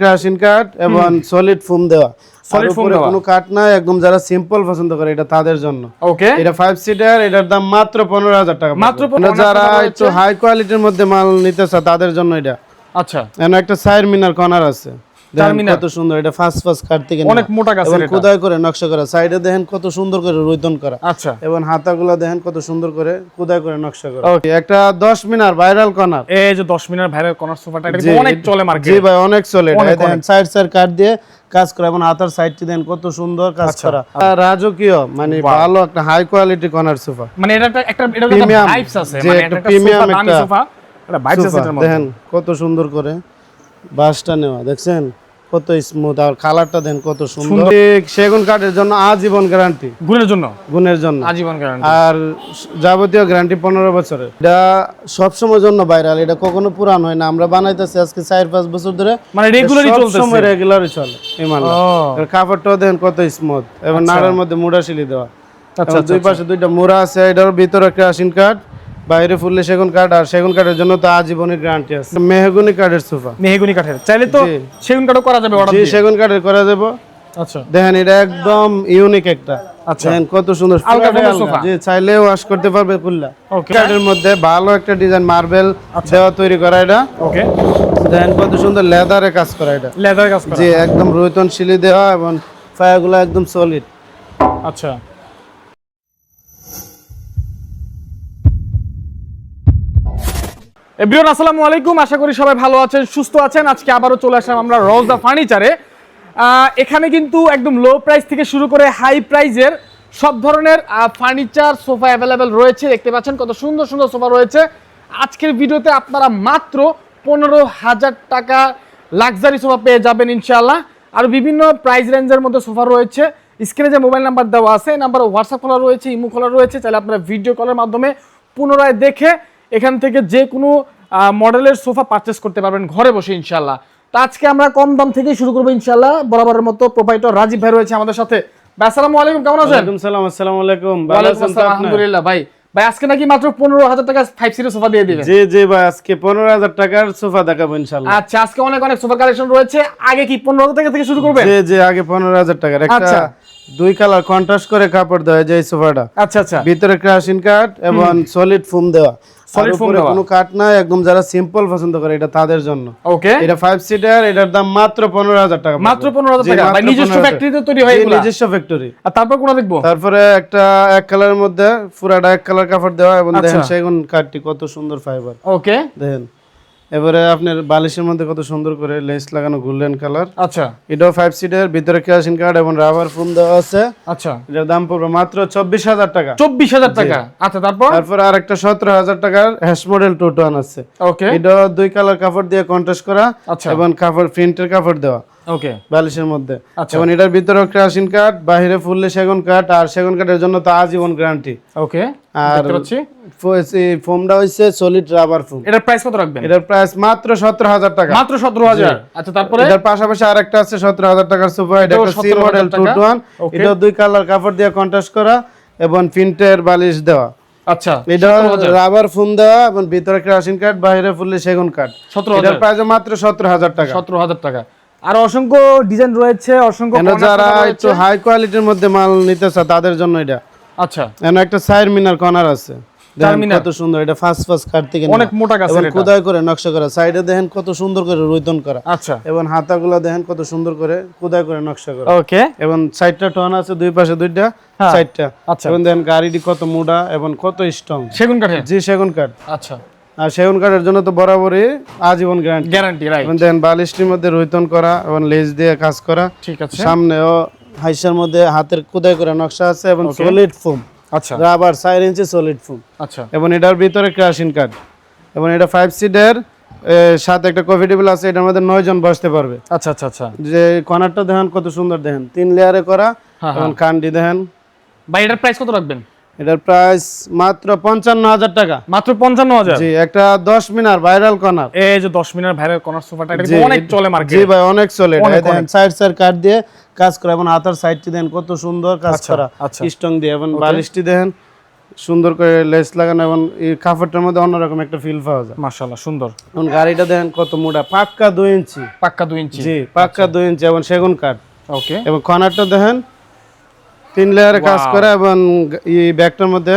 Crushing কাঠ এবং solid foam দেওয়া, সলিড ফোম দেওয়া, কোনো কাঠ নাই, একদম যারা সিম্পল পছন্দ করে এটা তাদের জন্য। ওকে, এটা 5 সিটার, এটার দাম মাত্র 15,000 টাকা। মাত্র যারা একটু হাই কোয়ালিটির মধ্যে মাল নিতে চায় তাদের জন্য এটা। আচ্ছা, এখানে একটা সাইড মিনার কর্নার আছে, দেখেন কত সুন্দর, এটা ফাস্ট কাঠ থেকে অনেক মোটা গাছ, এবং খোদাই করে নকশা করা, সাইডে দেখেন কত সুন্দর করে রুইতন করা। আচ্ছা, এবং হাতাগুলো দেখেন কত সুন্দর করে খোদাই করে নকশা করা। একটা 10 মিনার ভাইরাল কর্নার, এই যে 10 মিনার ভাইরাল কর্নার সোফাটা এটা অনেক চলে মার্কেটে। জি ভাই, অনেক চলে। এটা দেখেন সাইড কাঠ দিয়ে কাজ করা এবং হাতার সাইডটি দেন কত সুন্দর কাজ করা, রাজকীয়, মানে ভালো একটা হাই কোয়ালিটি কর্নার সোফা। মানে এটা একটা ভাইবস আছে, মানে একটা প্রিমিয়াম একটা সোফা, এটা ভাইবস আছে এটার মধ্যে। দেখেন কত সুন্দর করে বাসটা নেওয়া, দেখছেন কত স্মুথ, আর কালারটা দেন কত সুন্দর। সেগুন কাঠের জন্য আজীবন গ্যারান্টি, গুণের জন্য আজীবন গ্যারান্টি, আর যাবতীয় গ্যারান্টি 15 বছরের। এটা সব সময়ের জন্য ভাইরাল, এটা কখনো পুরান হয় না। আমরা বানাইতেছি আজকে 4-5 বছর ধরে, মানে রেগুলারই চলতেছে, সব সময় রেগুলারই চলে এই মাল। এর কাপড়টাও দেখেন কত স্মুথ এবং নাড়ার মধ্যে মুড়া শিলি দেওয়া। আচ্ছা, দুই পাশে দুইটা মুড়া আছে, এটার ভিতরে ক্রাশিং কাঠ, বাইরে ফুললে সেগুন কাঠ, আর সেগুন কাঠের জন্য তো আজীবনের গ্যারান্টি আছে। মেহগনি কাঠের সোফা, মেহগনি কাঠের, চাইলে তো সেগুন কাঠও করা যাবে অর্ডার দিয়ে। জি, সেগুন কাঠের করা যাবে। আচ্ছা, দেখেন এটা একদম ইউনিক একটা। আচ্ছা, দেখেন কত সুন্দর সোফা, জি, চাইলে ওয়াশ করতে পারবে ফুললা। ওকে, কাঠের মধ্যে ভালো একটা ডিজাইন মার্বেল দেওয়া তৈরি করা এটা। ওকে, দেখেন কত সুন্দর লেদারে কাজ করা এটা, লেদারে কাজ করা, জি, একদম রুইতন শিলি দেওয়া এবং ফায়াগুলো একদম সলিড। আচ্ছা, এভরিওয়ান আসসালামু আলাইকুম, আশা করি সবাই ভালো আছেন, সুস্থ আছেন। আজকে আবারও চলে আসলাম আমরা রোজা ফার্নিচারে। এখানে কিন্তু একদম লো প্রাইস থেকে শুরু করে হাই প্রাইজের সব ধরনের ফার্নিচার সোফা অ্যাভেলেবেল রয়েছে। দেখতে পাচ্ছেন কত সুন্দর সুন্দর সোফা রয়েছে। আজকের ভিডিওতে আপনারা মাত্র 15,000 টাকা লাক্সারি সোফা পেয়ে যাবেন ইনশাআল্লাহ। আর বিভিন্ন প্রাইস রেঞ্জের মধ্যে সোফা রয়েছে। স্ক্রিনে যে মোবাইল নাম্বার দেওয়া আছে, এই নাম্বারে হোয়াটসঅ্যাপ খোলা রয়েছে, ইমো খোলা রয়েছে, চাইলে আপনারা ভিডিও কলের মাধ্যমে পুনরায় দেখে এখান থেকে যে কোনো মডেলের সোফা পারচেস করতে পারবেন ঘরে বসে ইনশাআল্লাহ। তো আজকে আমরা কম দাম থেকেই শুরু করবো ইনশাআল্লাহ। বরাবরের মতো প্রোপাইটর রাজীব ভাই রয়েছে আমাদের সাথে। ভাই আসসালামু আলাইকুম, কেমন আছেন? ওয়ালাইকুম সালাম। আসসালামু আলাইকুম, ভালো আছেন? আলহামদুলিল্লাহ। ভাই আজকে নাকি মাত্র 15,000 টাকা 5 সিটের সোফা দিয়ে দিবেন? জি জি ভাই, আজকে 15,000 টাকার সোফা দেখাবো ইনশাআল্লাহ। আচ্ছা, আজকে অনেক সোফা কালেকশন রয়েছে। আগে কি 15,000 টাকা থেকে শুরু করবেন? জি জি, আগে 15,000 টাকার একটা দুই কালার কন্ট্রাস্ট করে কাপড় দেওয়া যায় এই সোফাটা। আচ্ছা আচ্ছা, ভিতরে ক্রাশিং কাঠ এবং সলিড ফোম দেওয়া, সলিড ফোম দেওয়া, কোনো কাঠ নাই, একদম যারা সিম্পল পছন্দ করে এটা তাদের জন্য। ওকে, এটা 5 সিটার, এটার দাম মাত্র 15,000 টাকা। মাত্র 15,000 টাকা। ভাই নিজস্ব ফ্যাক্টরিতে তৈরি হয় এগুলা? নিজস্ব ফ্যাক্টরি। আর তারপর কোনটা দেখবো? তারপরে একটা এক কালারের মধ্যে পুরাটা এক কালার কাপড় দেওয়া এবং দেখেন সেগুন কাঠটি কত সুন্দর ফাইবার। ওকে, দেখেন এবারে আপনার বালিশের মধ্যে কত সুন্দর করে লেস লাগানো গোল্ডেন কালার। আচ্ছা, এটাও 5 সিটার, ভিতরে ক্রাশিং কাঠ এবং রাবার ফোম দেওয়া আছে। আচ্ছা, এটার দাম পড়বে মাত্র 24,000 টাকা। 24,000 টাকা। আচ্ছা, তারপর আরেকটা 17,000 টাকার হ্যাশ মডেল 2-1 আছে। ওকে, এটা দুই কালার কাপড় দিয়ে কন্ট্রাস্ট করা এবং কাপড় প্রিন্টের কাপড় দেওয়া। ওকে, বালিশের মধ্যে। এবং এটার ভিতরে ক্রাশিং কাঠ, বাইরে ফুললে সেগুন কাঠ, আর সেগুন কাঠের জন্য তো আজীবন গ্যারান্টি। ওকে, আর দেখতে পাচ্ছি ফোমটা হইছে সলিড রাবার ফোম। এটার প্রাইস কত রাখবেন? এটার প্রাইস মাত্র 17,000 টাকা। মাত্র 17,000। আচ্ছা, তারপরে এটার পাশাপাশি আরেকটা আছে 17,000 টাকার সোফা। এটা একটা সি মডেল 2-1। এটা দুই কালার কাপড় দিয়ে কন্ট্রাস্ট করা এবং প্রিন্টের বালিশ দেওয়া। আচ্ছা, এটা রাবার ফোম দেওয়া এবং ভিতরে ক্রাশিং কাঠ, বাইরে ফুললে সেগুন কাঠ। এটার প্রাইস মাত্র 17,000 টাকা। 17,000 টাকা। আর অসংখ্য ডিজাইন রয়েছে, অসংখ্য যারা একটু হাই কোয়ালিটির মধ্যে মাল নিতে চায় তাদের জন্য এটা। আচ্ছা, এখানে একটা সাইড মিনার কর্নার আছে, কত সুন্দর, এটা ফাস্ট কাঠ থেকে অনেক মোটা গাছ এবং খোদাই করে নকশা করা, সাইডে দেখেন কত সুন্দর করে রুইতন করা। আচ্ছা, এবং হাতাগুলো দেখেন কত সুন্দর করে খোদাই করে নকশা করা। ওকে, এবং সাইডটা টন আছে, দুই পাশে দুইটা সাইডটা। আচ্ছা, এবং দেখেন গাড়িটি কত মোটা এবং কত স্ট্রং। সেগুন কাঠের? জি, সেগুন কাঠ। আচ্ছা, আর সেগুন কাঠের জন্য তো বরাবরই আজীবন গ্যারান্টি, রাইট। এবং দেখেন বালিশটির মধ্যে রুইতন করা এবং লেজ দিয়ে কাজ করা। ঠিক আছে, সামনেও হাইসার মধ্যে হাতের খোদাই করে নকশা আছে এবং সলিড ফোম। আচ্ছা, রাবার 4 ইঞ্চি সলিড ফোম। আচ্ছা, এবং এটার ভিতরে ক্রাশিং কাঠ এবং এটা 5 সিটার, সাথে একটা কফি টেবিল আছে, এটার মধ্যে 9 জন বসতে পারবে। আচ্ছা, আচ্ছা, আচ্ছা। যে কর্নারটা দেখেন কত সুন্দর, দেখেন 3 লেয়ারে করা এবং কান্ডি দেখেন। ভাই এটার প্রাইস কত রাখবেন? এটার প্রাইস মাত্র 55,000 টাকা। মাত্র 55,000? জি, একটা 10 মিনার ভাইরাল কর্নার। এই যে 10 মিনার ভাইরাল কর্নার সোফাটা এটা অনেক চলে মার্কেটে। জি ভাই, অনেক চলে। দেখেন সাইড কাঠ দিয়ে কাজ করা এবং হাতার সাইডটি দেখেন কত সুন্দর কাজ করা, স্টং দিয়ে। এবং বালিশটি দেখেন সুন্দর করে লেস লাগানো এবং এই কাপড়টার মধ্যে অন্যরকম একটা ফিল পাওয়া যায়। মাশাআল্লাহ সুন্দর। এখন গাড়িটা দেখেন কত মোটা, পাক্কা 2 ইঞ্চি। পাক্কা 2 ইঞ্চি। জি, পাক্কা 2 ইঞ্চি এবং সেগুন কাঠ। ওকে। এবং কর্নারটা দেখেন 3 লেয়ারে কাজ করা এবং এই ব্যাগটার মধ্যে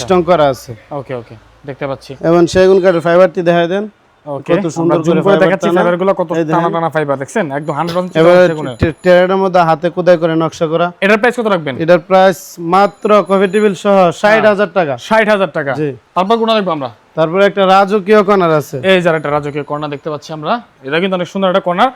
স্টোন করা আছে। ওকে ওকে, দেখতে পাচ্ছি। এবং সেগুন কাঠের ফাইবারটি দেখায় দেন। ওকে, কত সুন্দর করে দেখাচ্ছি ফাইবারগুলো, কত টানা টানা ফাইবার দেখছেন, একদম 100% সেগুনের। টেরার মধ্যে হাতে খোদাই করে নকশা করা। এটার প্রাইস কত রাখবেন? এটার প্রাইস মাত্র কফি টেবিল সহ 60,000 টাকা। 60,000 টাকা। জি। তারপর কোনটা দেখবো আমরা? তারপরে একটা রাজকীয় কর্নার আছে। এই যার একটা রাজকীয় কর্নার দেখতে পাচ্ছি আমরা। এটা কিন্তু অনেক সুন্দর একটা কর্নার।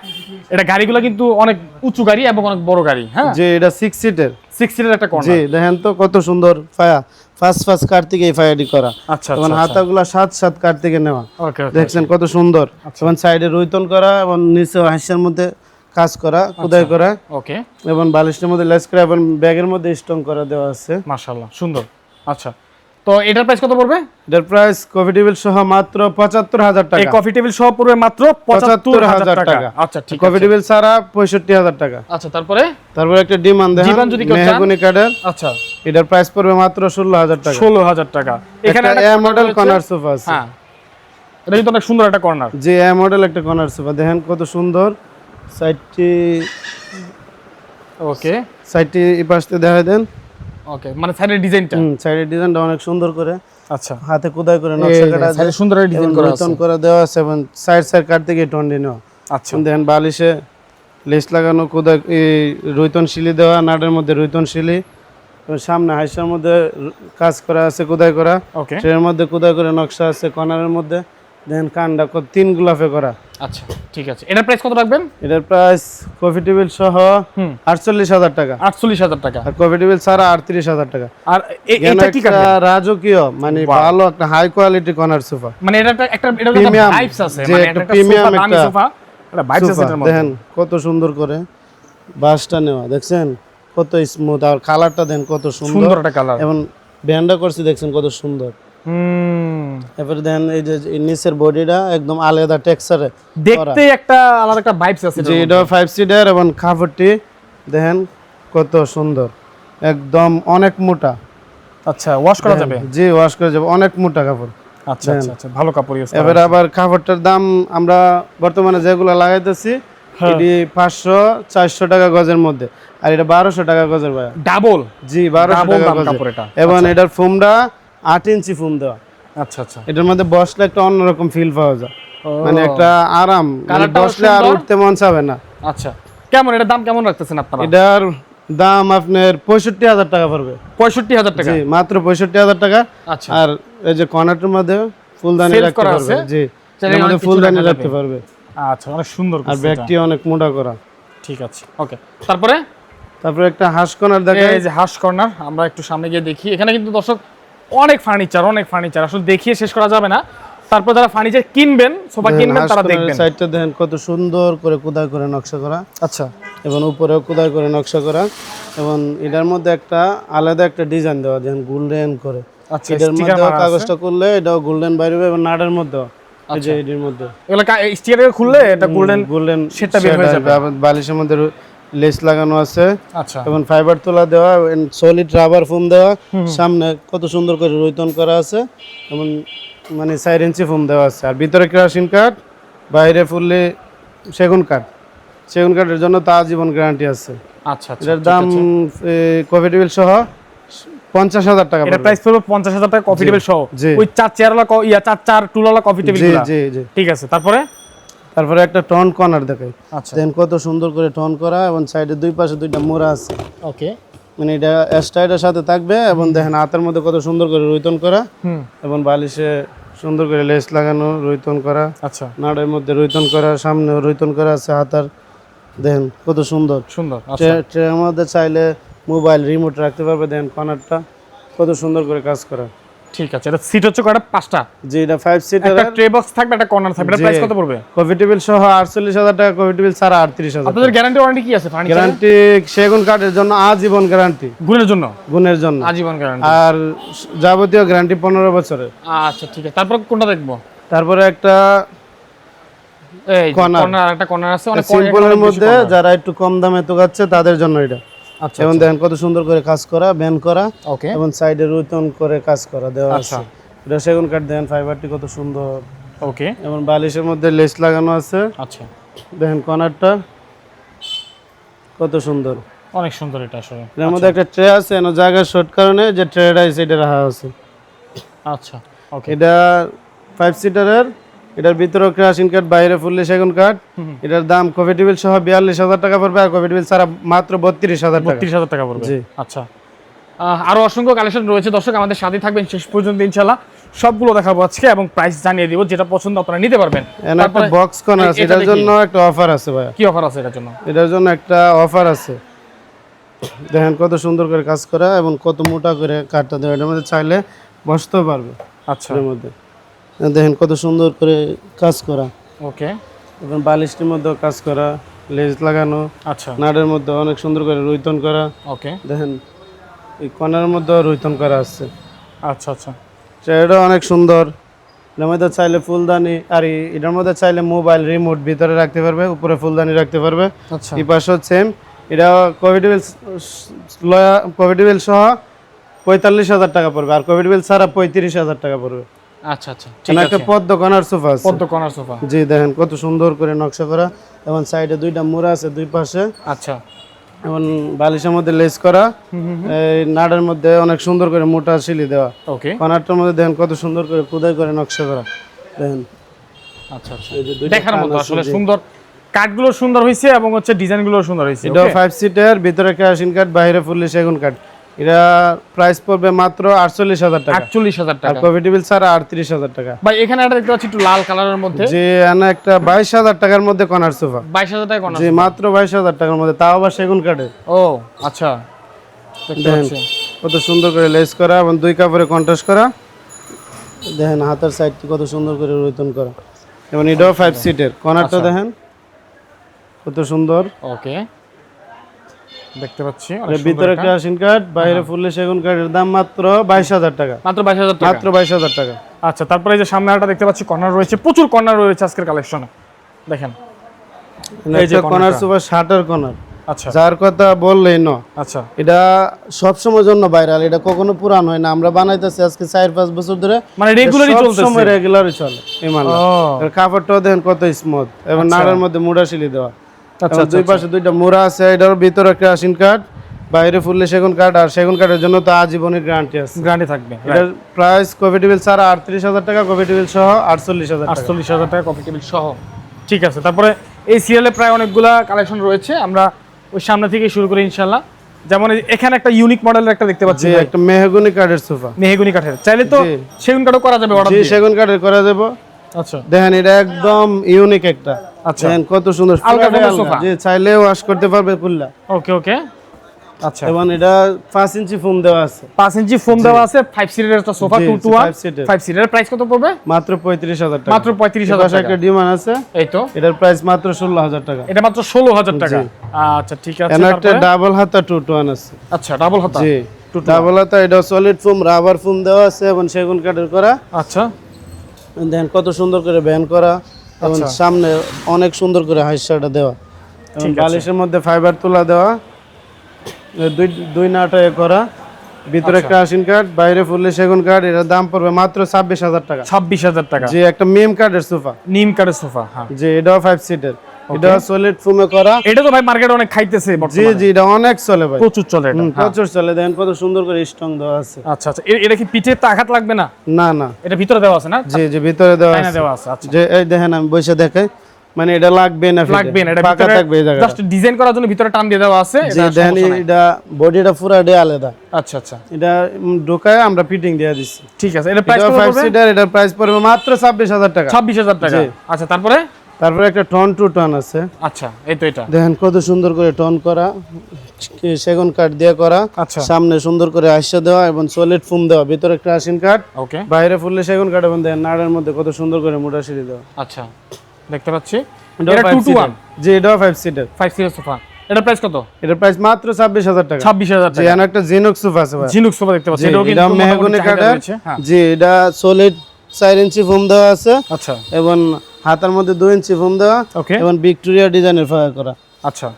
এটা গাড়িগুলো কিন্তু অনেক উঁচু গাড়ি এবং অনেক বড় গাড়ি। হ্যাঁ, যে এটা 6 সিটের। 6 সিটের একটা কর্নার। জি, দেখেন তো কত সুন্দর ফায়া, ফাস্ট কাঠ থেকে এই ফায়ারটি করা। আচ্ছা এবং হাতাগুলো 7 কাঠ থেকে নেওয়া। ওকে ওকে, দেখছেন কত সুন্দর। এবং সাইডে রুইতন করা এবং নিচে হাঁসের মধ্যে কাজ করা, খোদাই করা। ওকে। এবং বালিশের মধ্যে লেস করা এবং ব্যাগের মধ্যে স্টোন করা দেওয়া আছে। মাশাআল্লাহ সুন্দর। আচ্ছা, তো এটার প্রাইস কত পড়বে? এটার প্রাইস কফি টেবিল সহ মাত্র 75,000 টাকা। এই কফি টেবিল সহ পড়বে মাত্র 75,000 টাকা। আচ্ছা ঠিক আছে। কফি টেবিল ছাড়া 65,000 টাকা। আচ্ছা, তারপরে একটা ডিমান্ড দেখেন, ডিমান্ড যদি কেউ চান, মেহগনি কাঠের। আচ্ছা, এটার প্রাইস পড়বে মাত্র 16,000 টাকা। 16,000 টাকা। এখানে একটা এ মডেল কর্নার সোফা আছে। হ্যাঁ, এটা কিন্তু অনেক সুন্দর একটা কর্নার। যে এ মডেল একটা কর্নার সোফা দেখেন কত সুন্দর। সাইডটি ওকে, সাইডটি এই পাশে দেখা দেন। ওকে, মানে সাইডের ডিজাইনটা, সাইডের ডিজাইনটা অনেক সুন্দর করে। আচ্ছা, হাতে খোদাই করে নকশা কাটা আছে, সাইডে সুন্দর ডিজাইন করা আছে, টোন করা দেওয়া আছে এবং সাইড কাট থেকে টোন নেওয়া। আচ্ছা, দেখেন বালিশে লেস লাগানো, খোদাই এই রুইতন শিলি দেওয়া, নাটের মধ্যে রুইতন শিলি, সামনে হাইসার মধ্যে কাজ করা আছে, খোদাই করা। ওকে, ট্রের মধ্যে খোদাই করে নকশা আছে, কর্নারের মধ্যে দেখেন কান্ডা 3 গোলাপে করা। আচ্ছা ঠিক আছে। এটার প্রাইস কত রাখবেন? এটার প্রাইস কফি টেবিল সহ 48,000 টাকা। 48,000 টাকা। আর কফি টেবিল ছাড়া 38,000 টাকা। আর এটা কি কাঠের? রাজকীয় মানে ভালো একটা হাই কোয়ালিটি কর্নার সোফা। মানে এটা একটা ভাইবস আছে, যে মানে একটা একটা প্রিমিয়াম সোফা, দামি একটা সোফা, এটা ভাইবস আছে এটার মধ্যে। দেখেন কত সুন্দর করে বাসটা নেওয়া, দেখছেন কত স্মুথ। আর কালারটা দেন কত সুন্দর, সুন্দর একটা কালার। এবং ব্যান্ডা করছে দেখছেন কত সুন্দর। এবারে দেন এই যে নিচের বডিটা একদম আলাদা টেক্সচারে দেখতে একটা আলাদা একটা ভাইবস আছে। যে এটা 5 সিটার এবং কাপড়টি দেখেন কত সুন্দর, একদম অনেক মোটা। আচ্ছা, ওয়াশ করা যাবে? জি, ওয়াশ করা যাবে, অনেক মোটা কাপড়। আচ্ছা আচ্ছা আচ্ছা, ভালো কাপড় ইউজ করা। এবারে আবার কাপড়টার দাম আমরা বর্তমানে যেগুলো লাগাইতেছি এটি 500-400 টাকা গজের মধ্যে, আর এটা 1200 টাকা গজের ভাই। ডাবল? জি, 1200 টাকা গজের। এবং এটার ফোমটা 8 ইঞ্চি ফোম দেওয়া। আচ্ছা আচ্ছা, এটার মধ্যে বসলে একটা অন্যরকম ফিল পাওয়া যায়, মানে একটা আরাম, মানে বসলে আর উঠতে মন চাবে না। আচ্ছা, কেমন এটার দাম কেমন রাখতেছেন আপনারা? এটার দাম আপনার 65,000 টাকা পড়বে। 65,000 টাকা? জি, মাত্র 65,000 টাকা। আচ্ছা, আর এই যে কর্নারটার মধ্যে ফুলদানি রাখতে পারবে। জি, এর মধ্যে ফুলদানি রাখতে পারবে। আচ্ছা, অনেক সুন্দর। আর ব্যাগটি অনেক মোটা করা। ঠিক আছে, ওকে। তারপরে একটা হাঁস কর্নার দেখাই। এই যে হাঁস কর্নার, আমরা একটু সামনে গিয়ে দেখি। এখানে কিন্তু দর্শক অনেক ফার্নিচার আসলে দেখিয়ে শেষ করা যাবে না। তারপর যারা ফার্নিচার কিনবেন, সোফা কিনবেন, তারা দেখবেন। সাইডটা দেখেন কত সুন্দর করে খোদাই করে নকশা করা। আচ্ছা, এবং উপরেও খোদাই করে নকশা করা, এবং এটার মধ্যে একটা আলাদা একটা ডিজাইন দেওয়া, দেখেন গোল্ডেন করে। আচ্ছা, এটার মধ্যে কাগজটা করলে এটাও গোল্ডেন বাইরে হবে, এবং নাটের মধ্যে এই যে এর মধ্যে এগুলো স্টিকার খুললে এটা গোল্ডেন সেটটা বের হয়ে যাবে। বালিশের মধ্যে লেস লাগানো আছে। আচ্ছা, এবং ফাইবার তোলা দেওয়া, সলিড রাবার ফোম দেওয়া, সামনে কত সুন্দর করে রুইতন করা আছে, এবং মানে 4 ইঞ্চি ফোম দেওয়া আছে। আর ভিতরে কেরোসিন কাঠ, বাইরে ফুললে সেগুন কাঠের জন্য তো আজীবন গ্যারান্টি আছে। আচ্ছা, এটার দাম কফি টেবিল সহ 50,000 টাকা। এটা প্রাইস পড়বে 50,000 টাকা কফি টেবিল সহ। ওই 4 চেয়ারওয়ালা 4 টুলওয়ালা কফি টেবিল। জি জি জি, ঠিক আছে। তারপরে একটা টন কর্নার দেখাই। আচ্ছা, দেন কত সুন্দর করে টন করা, এবং সাইডে দুই পাশে দুইটা মোড়া আছে। ওকে, মানে এটা স্টাইলের সাথে থাকবে। এবং দেখেন হাতের মধ্যে কত সুন্দর করে রুইতন করা, এবং বালিশে সুন্দর করে লেস লাগানো, রুইতন করা। আচ্ছা, নাড়ের মধ্যে রুইতন করা, সামনে রুইতন করা আছে হাতার। দেখেন কত সুন্দর। ট্রের মধ্যে চাইলে মোবাইল রিমোট রাখতে পারবে। দেখেন কর্নারটা কত সুন্দর করে কাজ করা। ঠিক আছে। এটা সিট হচ্ছে কয়টা? 5টা। জি, এটা 5 সিটার। একটা ট্রে বক্স থাকবে, একটা কর্নার থাকবে। এটা প্রাইস কত পড়বে? কফি টেবিল সহ 48,000 টাকা, কফি টেবিল ছাড়া 38,000। আপনাদের গ্যারান্টি ওয়ারেন্টি কি আছে ফার্নিচারে? গ্যারান্টি সেগুন কাঠের জন্য আজীবন গ্যারান্টি, গুণের জন্য আজীবন গ্যারান্টি, আর যাবতীয় গ্যারান্টি 15 বছরের। আচ্ছা ঠিক আছে। তারপর কোনটা দেখবো? তারপরে একটা এই কর্নার, একটা কর্নার আছে অনেক সিম্পলের মধ্যে, যারা একটু কম দামে তোগাচ্ছে তাদের জন্য এটা। আচ্ছা এবং দেখেন কত সুন্দর করে কাজ করা, ব্যান্ড করা, ওকে এবং সাইডে রুতন করে কাজ করা দেওয়া আছে। এটা সেগুন কাঠ, দেখেন ফাইবারটি কত সুন্দর। ওকে এবং বালিশের মধ্যে লেস লাগানো আছে। আচ্ছা দেখেন কর্নারটা কত সুন্দর, অনেক সুন্দর এটা আসলে। এর মধ্যে একটা ট্রে আছে, এর জায়গার শর্ট কারণে যে ট্রেটা এটা রাখা আছে। আচ্ছা ওকে এটা 5 সিটারের, এটার ভিতরে ক্রাশিং কাঠ, বাইরে ফুললি সেগুন কাঠ। এটার দাম কফি টেবিল সহ 42,000 টাকা পড়বে, আর কফি টেবিল ছাড়া মাত্র 32,000 টাকা। 32,000 টাকা পড়বে। জি আচ্ছা আরো অসংখ্য কালেকশন রয়েছে দর্শক, আমাদের সাথে থাকবেন শেষ পর্যন্ত ইনশাআল্লাহ। সবগুলো দেখাবো আজকে এবং প্রাইস জানিয়ে দিব, যেটা পছন্দ আপনারা নিতে পারবেন। এখানে একটা বক্স কর্নার আছে, এটার জন্য একটা অফার আছে ভাই। কি অফার আছে এটার জন্য? এটার জন্য একটা অফার আছে। দেখেন কত সুন্দর করে কাজ করা এবং কত মোটা করে কাঠটা দেওয়া, এটার মধ্যে চাইলে বসতেও পারবে। আচ্ছা এর মধ্যে দেখেন কত সুন্দর করে কাজ করা। ওকে এবং বালিশটির মধ্যেও কাজ করা, লেজ লাগানো। আচ্ছা নাটের মধ্যে অনেক সুন্দর করে রুইতন করা। ওকে দেখেন এই কর্নারের মধ্যেও রুইতন করা আছে। আচ্ছা আচ্ছা এটা অনেক সুন্দর। এটার মধ্যে চাইলে ফুলদানি, আর এটার মধ্যে চাইলে মোবাইল রিমোট ভিতরে রাখতে পারবে, উপরে ফুলদানি রাখতে পারবে। আচ্ছা এই পাশেও সেম। এটা কোভিডেবল সহ 45,000 টাকা পড়বে, আর কোভিডেবল ছাড়া 35,000 টাকা পড়বে। আচ্ছা আচ্ছা ঠিক এখানে আছে। একটা পদ্ম কর্নার সোফা আছে। পদ্ম কর্নার সোফা, জি দেখেন কত সুন্দর করে নকশা করা, এবং সাইডে দুইটা মোড়া আছে দুই পাশে, আচ্ছা এবং বালিশের মধ্যে লেস করা। এই নাড়ের মধ্যে অনেক সুন্দর করে মোটা শিলি দেওয়া। ওকে কর্নারটার মধ্যে দেখেন কত সুন্দর করে খোদাই করে নকশা করা। দেখেন আচ্ছা আচ্ছা এই যে দুইটা দেখার কান মতো আছে, আসলে জি। সুন্দর, কাঠগুলো সুন্দর হয়েছে এবং হচ্ছে ডিজাইনগুলো সুন্দর হয়েছে। এটা 5 সিটার, ভিতরে কেরোসিন কাঠ, বাইরে ফুললি সেগুন কাঠ। এটা প্রাইস পড়বে মাত্র 48,000 টাকা, 48,000 আর টাকা। কফি টেবিল ছাড়া 38,000 টাকা। ভাই এখানে একটা দেখতে পাচ্ছি একটু লাল কালারের মধ্যে, যে এখানে একটা 22,000 টাকার মধ্যে কর্নার সোফা। 22,000 টাকা কর্নার। জি মাত্র 22,000 টাকার মধ্যে, তাও আবার সেগুন কাঠের। ও আচ্ছা দেখতে দেখেন পাচ্ছি। কত সুন্দর করে লেস করা এবং দুই কাপড়ে কন্ট্রাস্ট করা। দেখেন হাতের সাইডটি কত সুন্দর করে রোতন করা, এবং এটাও 5 সিটের। কর্নারটা দেখেন কত সুন্দর। ওকে দেখতে পাচ্ছি এর অনেক সুন্দর ভিতরে একটা। ক্রাশিং কাঠ, বাইরে ফুললে সেগুন কাঠের দাম মাত্র 22,000 টাকা, মাত্র 22,000 টাকা। মাত্র 22,000 টাকা। আচ্ছা তারপরে এই যে সামনে একটা দেখতে পাচ্ছি কর্নার রয়েছে, প্রচুর কর্নার রয়েছে আজকের কালেকশনে। দেখেন এই যে কর্নার কর্নারটা। সোফা শাটার কর্নার, আচ্ছা যার কথা বললেই ন। আচ্ছা এটা সবসময় জন্য ভাইরাল, এটা কখনো পুরান হয় না। আমরা বানাইতেছি আজকে 4-5 বছর ধরে, মানে রেগুলারই চলতেছে। সবসময় রেগুলারই চলে এই মাল। ও এর কাপড়টাও দেখেন কত স্মুথ, এবং নাড়ের মধ্যে মুড়া শিলি দেওয়া। আচ্ছা এবং দুই পাশে দুইটা মোড়া আছে। এটার ভিতরে ক্রাশিং কাঠ, বাইরে ফুললে সেগুন কাঠ, আর সেগুন কাঠের জন্য তো আজীবনের গ্যারান্টি আছে। গ্যারান্টি থাকবে। এটার প্রাইস কফি টেবিল ছাড়া 38,000 টাকা, কফি টেবিল সহ 48,000 টাকা। 48,000 টাকা কফি টেবিল সহ। ঠিক আছে, তারপরে এই সিরিয়ালে প্রায় অনেকগুলা কালেকশন রয়েছে, আমরা ওই সামনে থেকে শুরু করি ইনশাআল্লাহ। যেমন এখানে একটা ইউনিক মডেলের একটা দেখতে পাচ্ছি, জি একটা মেহগনি কাঠের সোফা। মেহগনি কাঠের, চাইলে তো জি। সেগুন কাঠও করা যাবে অর্ডার জি দিয়ে। সেগুন কাঠের করা যাবে। আচ্ছা দেখেন এটা একদম ইউনিক একটা। আচ্ছা দেখেন কত সুন্দর আলগা পুরাটাই ফোমের সোফা। আলগা। জি চাইলে ওয়াশ করতে পারবে ফুললা। ওকে ওকে আচ্ছা এবং এটা 5 ইঞ্চি ফোম দেওয়া আছে। 5 ইঞ্চি ফোম দেওয়া আছে, 5 সিটের একটা সোফা, জি, 2 to 1 5 সিটের। 5 সিটের প্রাইস কত পড়বে? মাত্র 35,000 টাকা। মাত্র 35,000 টাকা। একটা ডিমান্ড আছে, এই তো এটার প্রাইস মাত্র 16,000 টাকা। এটা মাত্র 16,000 টাকা। আচ্ছা ঠিক আছে। এখানে একটা তারপরে? ডাবল হাতা 2 to 1 আছে। আচ্ছা ডাবল হাতা। জি ডাবল হাতা, এটা সলিড ফোম, রাবার ফোম দেওয়া আছে, এবং সেগুন কাঠের করা। আচ্ছা দেখেন কত সুন্দর করে ব্যান করা, এবং সামনে অনেক সুন্দর করে হাইসাটা দেওয়া, এবং বালিশের মধ্যে ফাইবার তোলা দেওয়া, দুই নাটা করা, ভিতরে ক্রাশিং কাঠ, বাইরে ফুললে সেগুন কাঠ। এটার দাম পড়বে মাত্র 26,000 টাকা। 26,000 টাকা। যে একটা মিম কাঠের সোফা, নিম কাঠের সোফা। হ্যাঁ যে এটাও 5 সিটের, এটা সলিড ফোমে করা। এটা তো ভাই মার্কেটে অনেক খাইতেছে জি বর্তমানে। জি এটা অনেক চলে ভাই, প্রচুর চলে এটা। প্রচুর চলে। দেখেন কত সুন্দর করে স্ট্রং দেওয়া আছে। আচ্ছা আচ্ছা এটা কি পিঠে তো আঘাত লাগবে না? না না, এটা ভিতরে দেওয়া আছে না? জি জি ভিতরে দেওয়া তাই না আছে। দেওয়া আছে। আচ্ছা যে এই দেখেন আমি বসে দেখাই, মানে এটা লাগবে না, লাগবে না, এটা ফাঁকা ভিতরে থাকবে এই জায়গাটা। জাস্ট ডিজাইন করার জন্য ভিতরে টান দিয়ে দেওয়া আছে। জি এটা দেখেন সমস্যা নাই। এটা বডিটা পুরো ডে আলাদা। আচ্ছা আচ্ছা এটা ঢোকায় আমরা ফিটিং দিয়ে দিচ্ছি। ঠিক আছে, এটা প্রাইস এটা কত 5 পড়বে? সিটার, এটার প্রাইস পড়বে মাত্র 26,000 টাকা। 26,000 টাকা। জি। আচ্ছা তারপরে? তারপরে একটা টন টু টন আছে। আচ্ছা এই তো এটা। দেখেন কত সুন্দর করে টন করা, সেগুন কাঠ দিয়ে করা। আচ্ছা সামনে সুন্দর করে আইসা দেওয়া, এবং সলিড ফোম দেওয়া, ভিতরে ক্রাশিং কাঠ, ওকে বাইরে ফুললে সেগুন কাঠ, এবং দেখেন নাড়ের মধ্যে কত সুন্দর করে মোটা সিঁড়ি দেওয়া। আচ্ছা দেখতে পাচ্ছি। এটাও এটা 2 5 to 1 সিটার। জি এটাও 5 সিটার। 5 সিটের সোফা। এটা প্রাইস কত? এটার প্রাইস মাত্র 26,000 টাকা। 26,000 জি টাকা। এখানে একটা জিনুক সোফা আছে ভাই। ঝিনুক সোফা দেখতে পাচ্ছি, জি, এটাও কিন্তু এটা মেহগনি কাঠের। হ্যাঁ জি এটা সলিড 4 ইঞ্চি ফোম দেওয়া আছে, আচ্ছা এবং হাতার মধ্যে 2 ইঞ্চি ফোম দেওয়া, ওকে এবং ভিক্টোরিয়া ডিজাইনের ফায়ার করা। আচ্ছা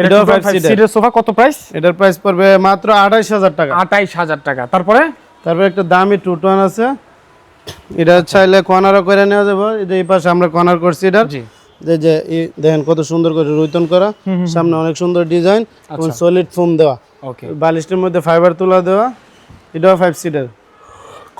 এটাও 5 সিটের সোফা কত প্রাইস? এটার প্রাইস পড়বে মাত্র 28000 টাকা। 28000 টাকা। তারপরে একটা দামি টুটন আছে, এটা চাইলে কর্নারও করে নেওয়া যাবে। এই পাশে আমরা কর্নার করছি এটার। জি। যে দেখেন কত সুন্দর করে রুইতন করা, সামনে অনেক সুন্দর ডিজাইন এবং সলিড ফোম দেওয়া। ওকে। বালিশের মধ্যে ফাইবার তুলা দেওয়া। এটাও 5 সিটার।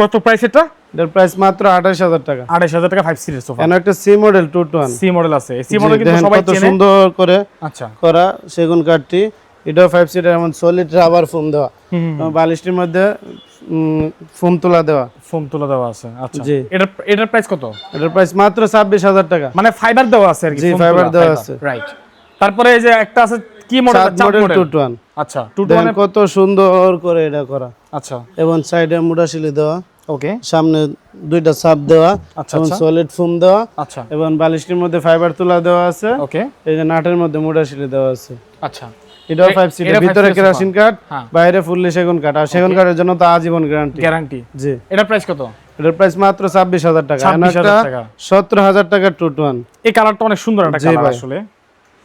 কত প্রাইস এটা? এটার প্রাইস মাত্র 28000 টাকা। 28000 টাকা 5 সিটের সোফা। এখানে একটা সি মডেল টুটন। সি মডেল আছে। সি মডেল কিন্তু সবাই কত চেনে। সুন্দর করে আচ্ছা। করা সেগুন কাঠটি। এটাও 5 সিটার, এমন সলিড রাবার ফোম দেওয়া। বালিশের মধ্যে ফোম তুলা দেওয়া। ফোম তুলা দেওয়া আছে। আচ্ছা। জি। এটার প্রাইস কত? এটার প্রাইস মাত্র 26000 টাকা। মানে ফাইবার দেওয়া আছে আর কি। জি, ফাইবার দেওয়া আছে। রাইট। তারপরে এই যে একটা আছে কি মডেল? চাপ মডেল টুটন। আচ্ছা। টুটন কত সুন্দর করে এটা করা। আচ্ছা। এবং সাইডে মুড়াশিলি দেওয়া। ওকে। সামনে দুইটা সাপ দেওয়া। আচ্ছা, এবং আচ্ছা। সলিড ফোম দেওয়া। আচ্ছা। এবং বালিশের মধ্যে ফাইবার তুলা দেওয়া আছে। ওকে। এই যে নাটের মধ্যে মুড়াশিলি দেওয়া আছে। আচ্ছা। এটাও 5 সিটার, ভিতরে কেরাসিন কাঠ, হ্যাঁ। বাইরে ফুললি সেগুন কাঠ। আর সেগুন কাঠের জন্য তো আজীবন গ্যারান্টি। জি। এটার প্রাইস কত? এটার প্রাইস মাত্র 26000 টাকা। 26000 টাকা। 17000 টাকার টুটন। এই কালারটা অনেক সুন্দর একটা জি কালার ভাই। আসলে।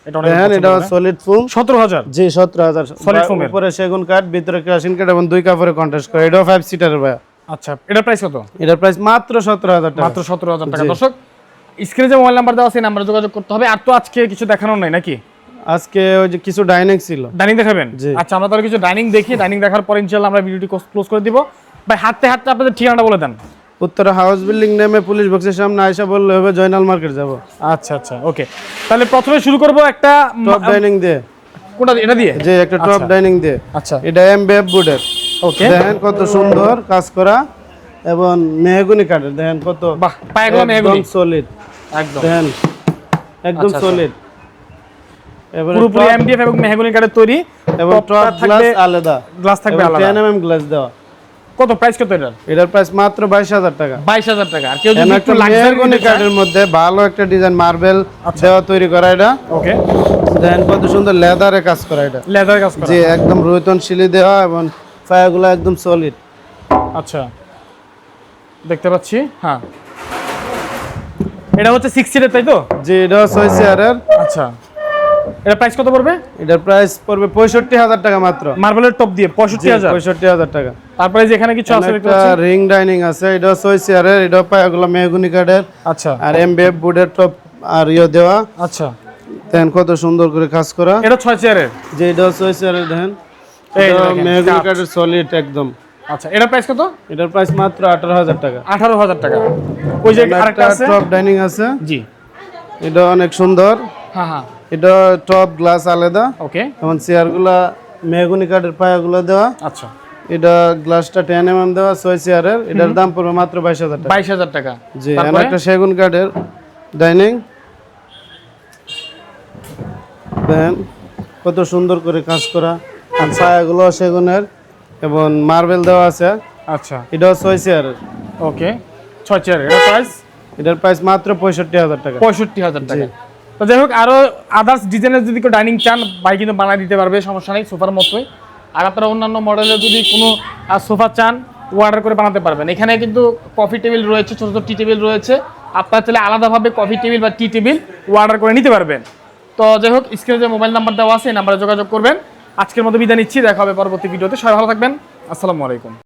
এটা অনেক দেখেন এটা সলিড ফোম। 17000। জি 17000 Solid foam এর। উপরে সেগুন কাঠ, ভিতরে কেরাসিন কাঠ এবং দুই কাপড়ে কন্ট্রাস্ট করে। এটাও 5 সিটার ভাই। আচ্ছা। এটার প্রাইস কত? এটার প্রাইস মাত্র 17000 টাকা। মাত্র 17000 টাকা। দর্শক, স্ক্রিনে যে মোবাইল নাম্বার দেওয়া আছে এই নাম্বারে যোগাযোগ করতে হবে। আর তো আজকে কিছু দেখানোর নাই নাকি? আজকে ওই যে কিছু ডাইনিং ছিল। ডাইনিং দেখাবেন? জি। আচ্ছা, আমরা তাহলে কিছু ডাইনিং দেখি। ডাইনিং দেখার পর ইনশাআল্লাহ আমরা ভিডিওটি ক্লোজ করে দিব। ভাই হাঁটতে হাঁটতে আপনাদের ঠিকানাটা বলে দেন। উত্তরা হাউস বিল্ডিং নেমে পুলিশ বক্সের সামনে আয়সা বললে হবে জয়নাল মার্কেট যাব। আচ্ছা আচ্ছা, ওকে। তাহলে প্রথমে শুরু করব একটা টপ ডাইনিং দিয়ে। কোনটা? এটা দিয়ে? যে একটা টপ ডাইনিং দিয়ে। আচ্ছা। এটা এমবিএফ বুডের। ওকে। দেখেন কত সুন্দর কাজ করা এবং মেহগনি কাঠের। দেখেন কত বাহ, পায়াগুলো মেহগনি একদম সলিড। একদম। দেখেন একদম আচ্ছা, সলিড। এবারে পুরোপুরি এমডিএফ এবং মেহগনি কাঠের তৈরি এবং টপ গ্লাস আলাদা। গ্লাস থাকবে আলাদা। 10 mm গ্লাস দেওয়া। কত প্রাইস কত এটার? এটার প্রাইস মাত্র 22000 টাকা। 22000 টাকা। আর কেউ যদি এখানে একটু একটা লাক্সারি মেহগনি কাঠের মধ্যে ভালো একটা ডিজাইন মার্বেল দেওয়া তৈরি করা এটা। ওকে। দেখেন কত সুন্দর লেদারে কাজ করা এটা। লেদার কাজ করা। জি, একদম রুইতন শিলি দেওয়া এবং পায়াগুলো একদম সলিড। আচ্ছা, দেখতে পাচ্ছি। হ্যাঁ, এটা হচ্ছে 6 সিটের, তাই তো? জি, এটা 6 চেয়ারের। আচ্ছা, এটা প্রাইস কত পড়বে? এটার প্রাইস পড়বে 65000 টাকা মাত্র। মার্বেলের টপ দিয়ে 65000। 65000 টাকা। তারপরে যে এখানে কিছু আছে দেখতে একটা পাচ্ছি। রিং ডাইনিং আছে, এটা 6 চেয়ারের। এটা পায়াগুলো মেহগনি কাঠের। আচ্ছা। আর এমবিএফ বুডের টপ আর দেওয়া। আচ্ছা, দেখেন কত সুন্দর করে কাজ করা। এটা 6 চেয়ারের। যে এটা 6 চেয়ারের। দেখেন এই এটা দেখেন, মেহগনি কাঠ। কাঠের সলিড একদম। আচ্ছা, এটার প্রাইস কত? এটার প্রাইস মাত্র 18000 টাকা। 18000 টাকা। ওই যে আরেকটা আছে। টপ ডাইনিং আছে। জি। এটা অনেক সুন্দর। হ্যাঁ হ্যাঁ। এটা টপ গ্লাস আলাদা। ওকে। এবং চেয়ারগুলা মেহগনি কাঠের পায়াগুলো দেওয়া। আচ্ছা। এটা গ্লাসটা 10 mm দেওয়া 6 চেয়ারের। এটার দাম পড়বে মাত্র 22000 টাকা। 22000 টাকা। জি, তারপরে একটা সেগুন কাঠের ডাইনিং। দেখেন কত সুন্দর করে কাজ করা। আর পায়াগুলো সেগুনের এবং মার্বেল দেওয়া আছে। আচ্ছা। এটাও 6 চেয়ারের। ওকে, 6 চেয়ারের। এটা প্রাইস? এটার প্রাইস মাত্র 65000 টাকা। 65000 টাকা। তো যাই হোক, আরো আদার্স ডিজাইনের যদি কেউ ডাইনিং চান, ভাই কিন্তু বানিয়ে দিতে পারবে, সমস্যা নেই, সোফার মতোই। আর আপনারা অন্যান্য মডেলের যদি কোনো সোফা চান, অর্ডার করে বানাতে পারবেন। এখানে কিন্তু কফি টেবিল রয়েছে, ছোট ছোট টি টেবিল রয়েছে। আপনারা চাইলে আলাদাভাবে কফি টেবিল বা টি টেবিল অর্ডার করে নিতে পারবেন। তো যাই হোক, স্ক্রিনে যে মোবাইল নাম্বার দেওয়া আছে এই নাম্বারে যোগাযোগ করবেন। আজকের মতো বিদায় নিচ্ছি, দেখা হবে পরবর্তী ভিডিওতে। সবাই ভালো থাকবেন। আসসালামু আলাইকুম।